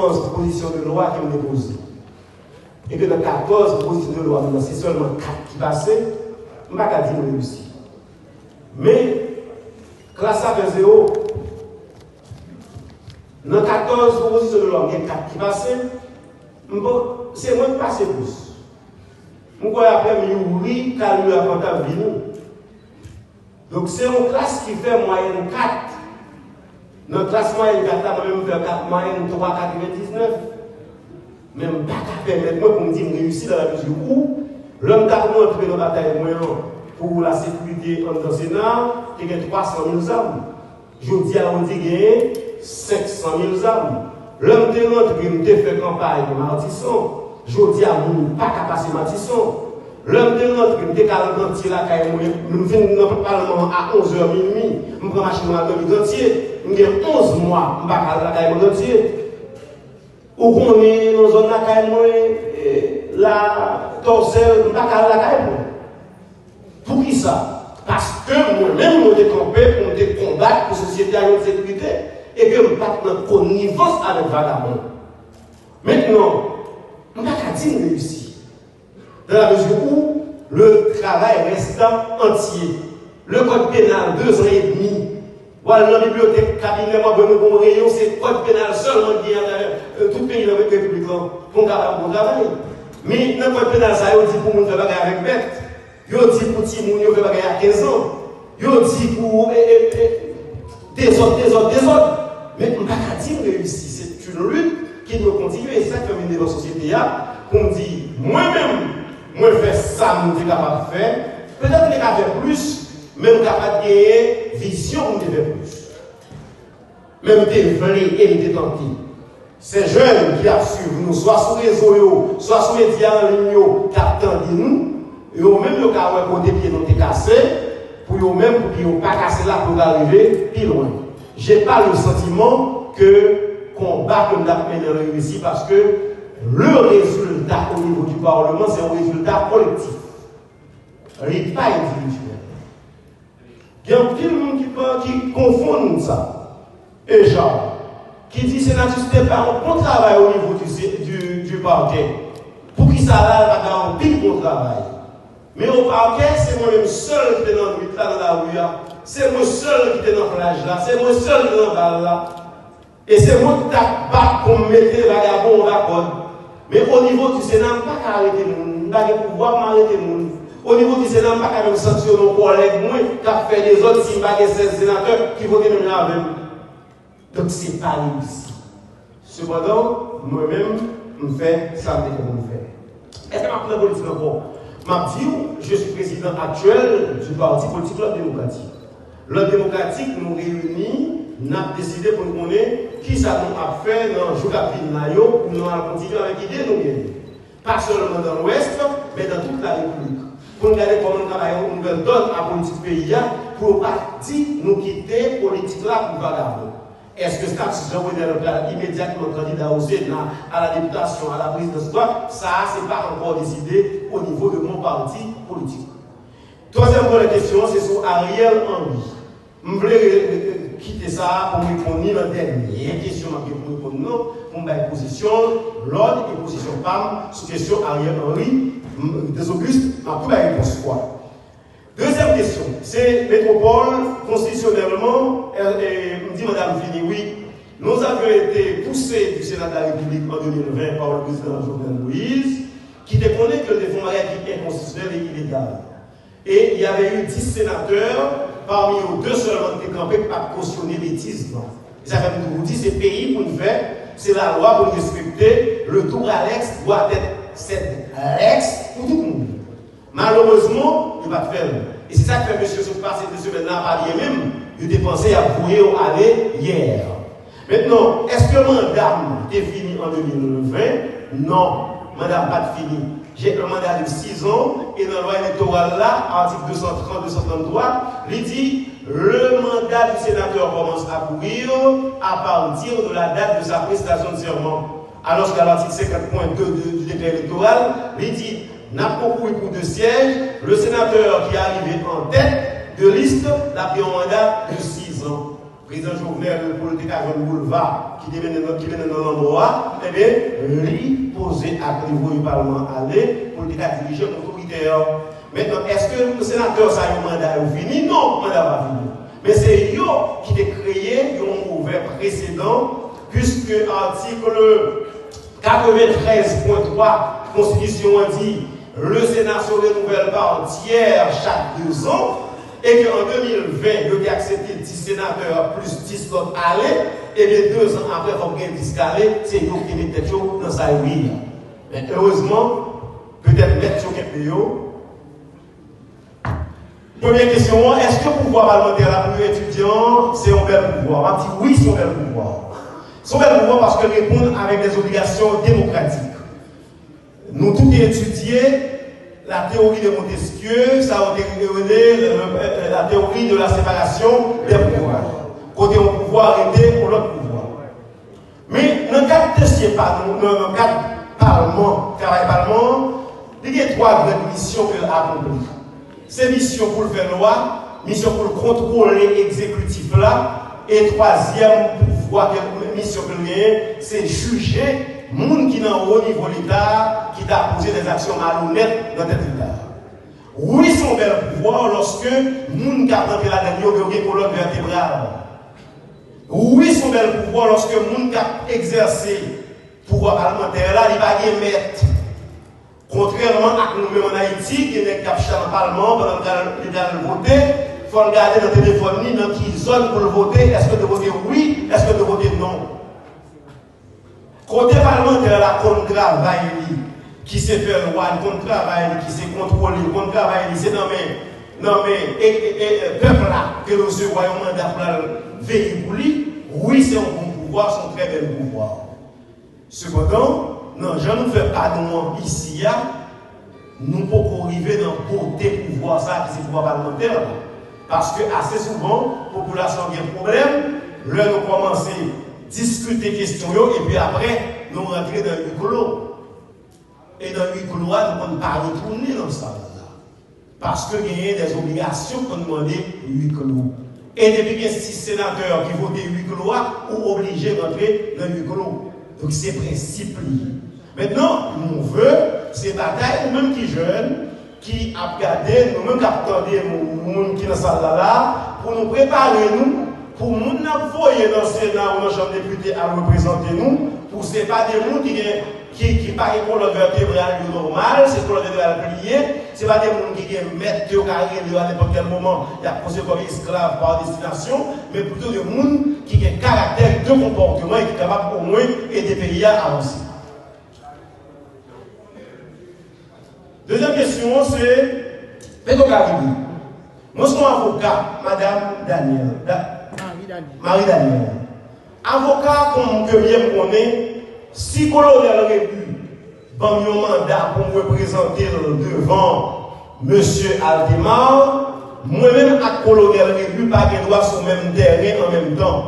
14 propositions de loi qui ont déposées. Et que dans 14 propositions de loi, c'est seulement 4 qui passaient, je ne vais pas dire que réussi. Mais, classe à 0, dans 14 propositions de loi, il y a 4 qui passaient, c'est moins de passer plus. Je crois après, oui, car lui a comptable venu. Donc, c'est une classe qui fait moyenne 4. Dans la classe moyenne 4, moi-même, je fais moyenne 3,99. Même pas qu'à permettre moi pour me dire que je réussis dans la mesure où l'homme qui a montré dans la bataille moyenne pour la sécurité en Sénat, il y a 300 000 armes. Je dis à on dit qu'il y a 500 000 armes. L'homme qui a fait campagne de Martisson, je dis à nous pas qu'à passer Martisson. L'homme de notre qui me garantit la caille, nous venons dans le Parlement à 11h minuit, je prends ma machine à l'entier, je 11 mois, je ne vais pas la caille entier. Ou qu'on est dans une zone la caille, la torselle, je ne vais pas la caille. Pour qui ça? Parce que moi-même, je suis campé pour me combattre pour la société à une sécurité et que je ne suis pas dans connivence avec vagabond. Maintenant, je ne vais pas dire réussir. Dans la mesure où le travail reste entier. Le code pénal, 2 ans et demi. Voilà, dans la bibliothèque, cabinet, moi, bon rayon, c'est le code pénal seulement qui est tout pays de la République pour faire un bon travail. Mais dans le code pénal, ça, il dit pour nous faire bagarre avec bête. Il dit pour Timoun, il fait bagarre à 15 ans. Il dit pour des autres. Mais on ne peut pas dire réussir. C'est une lutte qui doit continuer. Et c'est ça qui fait dans la société, pour me dire, moi-même, moi, je fais ça, je suis capable de faire. Peut-être que je vais faire plus, mais je suis capable de gagner vision, je vais faire plus. Même si je veux et je tenté. Ces jeunes qui assurent nous, soit sur les réseaux, soit sur les médias en ligne, qui attendent nous, et eux-mêmes, ils ont des pieds qui ont cassés, pour eux-mêmes, pour qu'ils n'ont pas cassé là pour arriver plus loin. Je n'ai pas le sentiment que le combat que nous avons mené réussi parce que le résultat au niveau du Parlement, c'est un résultat collectif. Il n'est pas individuel. Il y a un petit monde qui confond ça. Et genre, qui dit que c'est n'est pas un bon travail au niveau du parquet. Pour qui ça là, il va avoir un pile bon travail. Mais au parquet, c'est moi-même seul qui est dans le là, dans la rue. C'est moi seul qui est dans le plage là. C'est moi seul qui est dans le balle là. Et c'est moi qui tape pour me mettre les vagabonds au raccord. Mais au niveau du Sénat, je ne peux pas arrêter les gens. Je ne peux pas pouvoir m'arrêter les gens. Au niveau du Sénat, je ne peux pas même sanctionner nos collègues, moi, qui ont fait des autres, si je ne peux pas 16 sénateurs qui votent même là même. Donc, ce n'est pas réussi. Cependant, moi-même, je fais ça que je fais. Est-ce que je prends la politique encore? Je dis, je suis président actuel du parti politique L'Ordre démocratique. L'Ordre démocratique nous réunit. Nous avons décidé pour nous connaître qui ça nous a fait dans le jour pour nous continuer avec l'idée de nous gagner. Pas seulement dans l'Ouest, mais dans toute la République. Pour nous regarder comment nous travaillons, nous donne à la politique pays pour partir nous quitter la politique là pour vagabond. Est-ce que Status Jean-René Leclerc immédiatement candidat au Sénat, à la députation, à la présidence, ça, ce n'est pas encore décidé au niveau de mon parti politique. Troisième question, c'est sur Ariel Henry. Je voulais quitter ça pour répondre à la dernière question pour répondre pour ma position, l'ordre et position PAM sur question Ariel Henry, des Augustes, ma première réponse quoi. Deuxième question, c'est métropole, constitutionnellement, me dit Madame Fini, oui, nous avons été poussés du Sénat de la République en 2020 par le président Jovenel Moïse, qui déconnaît que le défense qui est inconstitutionnel et illégal. Et il y avait eu 10 sénateurs, parmi eux 2 seulement qui étaient campés pour cautionner bêtises. Et ça fait que nous dit c'est pays pour nous faire, c'est la loi pour nous respecter, le tour à l'ex doit être cette l'ex pour tout le monde. Malheureusement, il ne va pas faire. Et c'est ça que fait monsieur se passer de semaine-là à Paris même. Il a pensé à brouiller au aller hier. Maintenant, est-ce que madame est fini en 2020? Non, madame pas fini. J'ai un mandat de 6 ans et dans la loi électorale là, article 230-233, il dit le mandat du sénateur commence à courir à partir de la date de sa prestation de serment. Alors qu'à l'article 50.2 du décret électoral, il dit n'a pas couru pour 2 sièges, le sénateur qui est arrivé en tête de liste n'a pris un mandat de 6 ans. Le président Jovenel politique à Jean Boulevard qui vient dans l'endroit, eh bien, lui poser à niveau du Parlement aller pour diriger l'autorité. Maintenant, est-ce que le sénateur ça a un mandat fini? Non, le mandat va finir. Mais c'est eux qui ont créé un mauvais précédent, puisque l'article 93.3 Constitution dit le Sénat se renouvelle par tiers chaque 2 ans, et qu'en 2020, il a accepté 10 sénateurs plus 10 autres aller, et bien 2 ans après, il faut qu'il y ait 10 aller, c'est eux qui mettent dans sa vie. Mais heureusement, peut-être mettre sur quelques jours. Première question, est-ce que le pouvoir parlementaire pour étudiants, c'est un bel pouvoir? On dit oui, c'est un bel pouvoir. C'est un bel pouvoir parce que répond avec des obligations démocratiques. Nous tous étudié la théorie de Montesquieu, ça a été la théorie de la séparation des pouvoirs. Côté un pouvoir arrêté pour l'autre pouvoir. Mais dans le cadre de ce Parlement, travail Parlement, il y a 3 grandes missions qu'il a accomplies. C'est mission pour le faire loi, mission pour le contrôler l'exécutif là, et 3e pouvoir, mission que c'est juger les gens qui sont au niveau de l'État, qui t'a posé des actions malhonnêtes dans cet État. Oui, c'est un bel pouvoir lorsque les gens qui ont tenté la dernière ont colonne vertébrale. Oui, c'est un bel pouvoir lorsque les gens qui ont exercé le pouvoir parlementaire là, ils ne vont pas mettre. Contrairement à nous-mêmes en Haïti, qui est capché dans le Parlement pendant le voter, il faut regarder dans le téléphone, dans quelle zone pour le voter, est-ce que de voter oui, est-ce que de voter non. Côté parlementaire, là, qu'on travaille, qui sait faire loi, qu'on travaille, qui sait contrôler, qu'on travaille, c'est dans mes peuples là, que nous se voyons mandat pour veiller pour lui, oui, c'est un bon pouvoir, c'est un très bel pouvoir. Cependant, non, je ne fais pas de moi ici, nous pouvons arriver dans le côté pouvoir, ça, qui est le pouvoir parlementaire. Parce que assez souvent, la population a un problème, là, nous commençons à discuter des questions, et puis après, nous rentrons dans le huis clos. Et dans le huis clos, nous ne pouvons pas retourner dans ça. Parce qu'il y a des obligations pour demander le huis clos. Et depuis qu'il y a 6 sénateurs qui votent le huis clos, ou obligés de rentrer dans le huis clos. Donc c'est principe. Maintenant, nous voulons ces batailles, nous-mêmes qui jeunes, qui a regardé, nous-mêmes qui attendons les gens qui sont dans la salle là, pour nous préparer, nous, pour nous envoyer dans le Sénat ou dans la Chambre des députés à représenter nous, pour ce n'est pas des gens qui parlent pour le vertébral normal, c'est pour le vertébral plié, ce n'est pas des gens qui mettent au carré à n'importe quel moment, il y a posé comme esclave par destination, mais plutôt des gens qui ont un caractère de comportement et qui sont capables au moins d'aider les pays à avancer. Deuxième question, c'est Pédo Caribou. Moi, je suis avocat, Madame Daniel. Marie Daniel. Avocat, comme que bien me connaît, si colonel Rébu, dans mon mandat pour me représenter devant M. Aldemar, moi-même, à colonel Rébu, pas de droit sur le même terrain en même temps.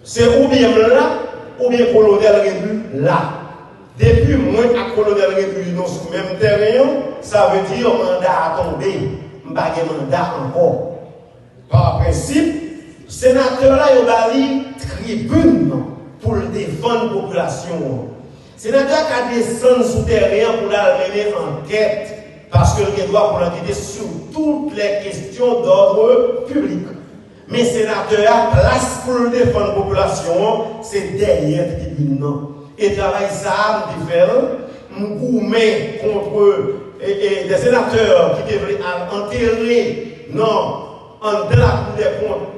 C'est ou bien là, ou bien colonel Rébu là. Depuis moi à colonel République sur le même terrain, ça veut dire mandat a tombé. Je n'ai pas de mandat encore. Par principe, le sénateur là, il a une tribune pour défendre la population. Le sénateur qui a descendu sur le terrain pour mener enquête, parce qu'il a droit pour enquêter sur toutes les questions d'ordre public. Mais le sénateur a place pour défendre la population, c'est derrière la tribune. Et travail ça, nous fait, nous gourmet contre des sénateurs qui devraient enterrer dans la Cour des comptes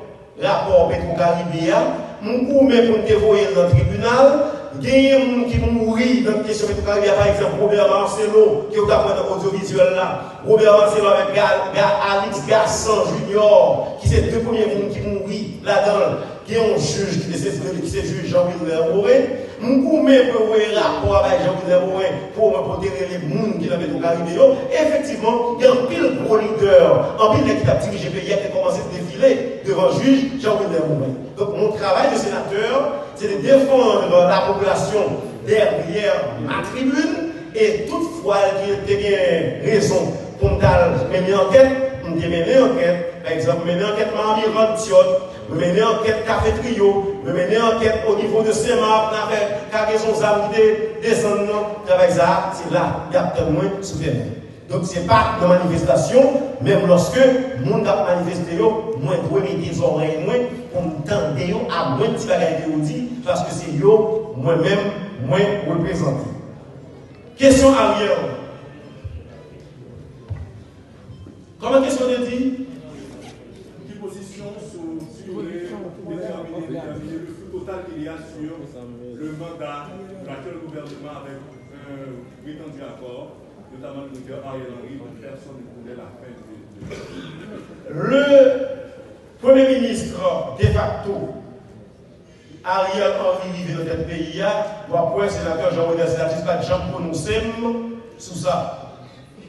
rapport Petro-Caribéen, nous gourmet pour nous dévoyer dans le tribunal. Il y a des gens qui mourent dans la question Petro-Caribéen, par exemple Robert Marcelo, qui est au audiovisuel là. Robert Marcelo avec Alex Gasson Junior, qui sont les 2 premiers gens qui mourent là-dedans. Qui est un juge qui se juge Jean-Wilder Morin. Nous pouvons pour un rapport avec Jean-Wilder Morin pour me protéger les gens qui l'avaient au Caribéen. Effectivement, il y a un pile gros leader, un pile qui a dirigé le pays qui a commencé à défiler devant le juge Jean-Wilder Morin. Donc, mon travail de sénateur, c'est de défendre la population derrière ma tribune et toutefois, il y a raison pour me mener enquête. Mener enquête, par exemple, mener enquête Marie Rantiot, mener enquête Café Trio, nous mener enquête au niveau de CEMAP, avec cargaison d'armes qui descendent, travail ça, c'est là, il y a peut-être souterrain. Donc ce n'est pas de manifestation, même lorsque le monde a manifesté, moins de mettre des oreilles, moins pour m'entendre à moins de petits bagages que vous dites, parce que c'est moi-même, moins représenté. Question Ariel. Comment question de dit? Une position sur déterminer le flux total qu'il y a sur le mandat de l'actuel gouvernement avec un prétendu accord, notamment le docteur Ariel Henry, dont personne ne voulait la fin de. Le Premier ministre de facto, Ariel Henry, vivait dans notre pays, doit pour le sénateur Jean-René Sénatus, pas de gens prononcés sur ça.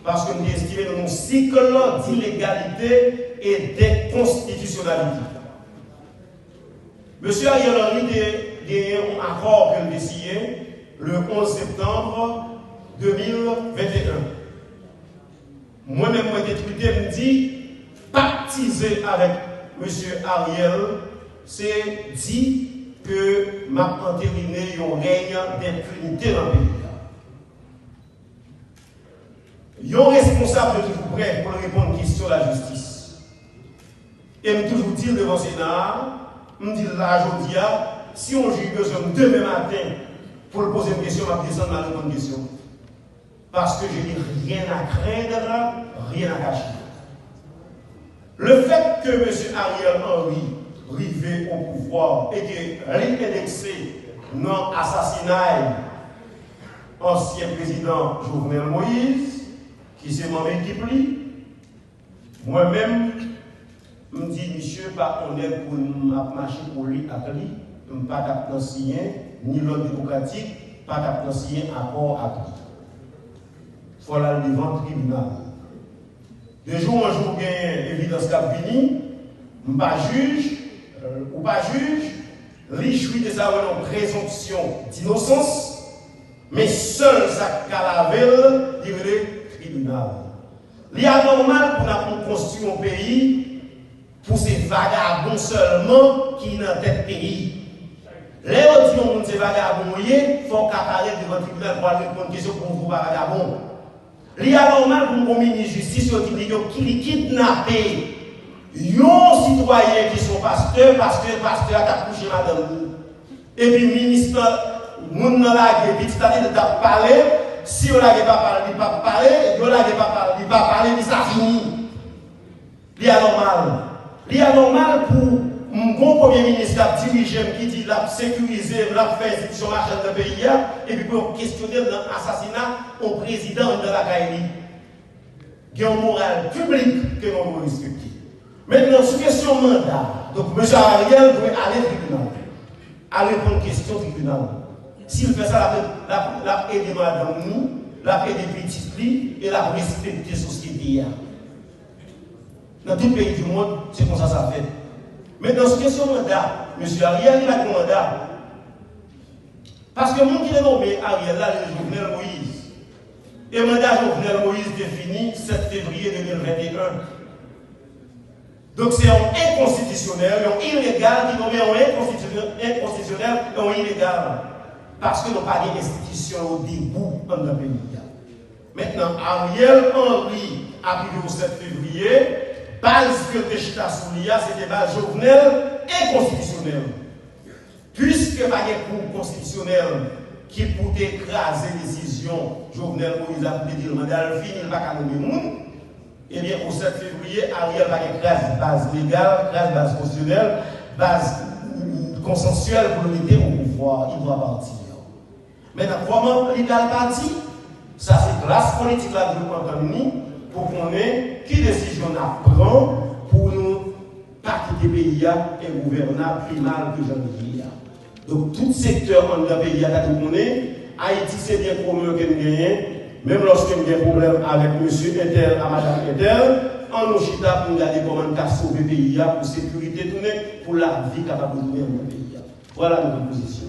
Parce que nous estimons un cycle d'illégalité et d'inconstitutionnalité. M. Ariel Henry a eu un accord qu'il a signé le 11 septembre 2021. Moi-même, je me dit, pactiser avec M. Ariel, c'est dire que m'a entériné un règne d'impunité dans le pays. Ils sont responsables de toujours prêt pour répondre aux questions de la justice. Et je toujours dire devant le Sénat, je dis là aujourd'hui, si on juge besoin demain matin pour le poser une question, je vais descendre dans la bonne question. Parce que je n'ai rien à craindre, rien à cacher. Le fait que M. Ariel Henry arrivé au pouvoir et que réindexé dans l'assassinat ancien président Jovenel Moïse, qui s'est mon équipe, moi-même, je me dis, monsieur, pas honnête pour marcher pour lui, à lui, je ne pas capter signer, ni l'ordre démocratique, pas capter signer accord à lui. Il faut aller devant le tribunal. De jour en jour, il y a évidence qui a fini, je ne pas juge, ou pas juge, l'issue de ça, une présomption d'innocence, mais seul ça calavel, il tribunal. Il est anormal pour nous construire un pays pour ces vagabonds seulement qui sont dans tête pays. Les autres disent que ces vagabonds, il faut qu'apparaître devant le tribunal pour répondre à une question pour vous, vagabonds. Il est anormal pour un ministre de justice qui kidnappe les citoyens qui sont pasteurs parce que le pasteur a couché madame. Et puis le ministre, moun nan la guerre, petit à petit, de parler. Si on n'a pas parlé, il pas parler. Si on n'a pas parlé, il pas parler, mais ça finit. Il est anormal. Il est anormal pour un bon premier ministre dirigeant qui dit la sécuriser, la faire institution marchande de pays, et puis pour questionner l'assassinat au président de la Caïli. Il y a une morale publique que nous devons respecter. Maintenant, sur question mandat, donc M. Ariel doit aller au tribunal. Aller pour une question au tribunal. S'il fait ça, la aide madame nous, la aide des petits plis et la respecter la société. Dans tout pays du monde, c'est comme ça fait. Mais dans cette question de mandat, M. Ariel, il a un mandat. Parce que le monde qui est nommé Ariel, là, c'est Jovenel Moïse. Et le mandat Jovenel Moïse défini 7 février 2021. Donc c'est un inconstitutionnel, un illégal qui nomme un inconstitutionnel et un illégal. Parce que nous n'avons pas d'institution au début dans le pays. Maintenant, Ariel Henry, arrivé au 7 février, base que le Chita Soulia, c'était base Jovenel inconstitutionnelle. Puisque pas de cours constitutionnel qui peut écraser les décisions, Jovenel Moïse a dit le mandat fini, il ne va pas nommer le monde. Eh bien, au 7 février, Ariel va écraser base légale, base constitutionnelle, base consensuelle pour le mettre au pouvoir. Il doit partir. Maintenant, comment légal parti? Ça, c'est classe politique là de l'État pour qu'on ait qui décision on prend pour nous pas quitter le pays et gouverner plus mal que j'en ai. Donc, tout secteur dans le pays a tout le monde. Haïti, c'est bien pour nous que nous gagnons. Même lorsque nous avons des problèmes avec monsieur Intel, à madame Intel, en nous chita pour nous garder comment nous sauver le pays pour sécurité, pour la vie capable de tourner dans le pays. Voilà notre position.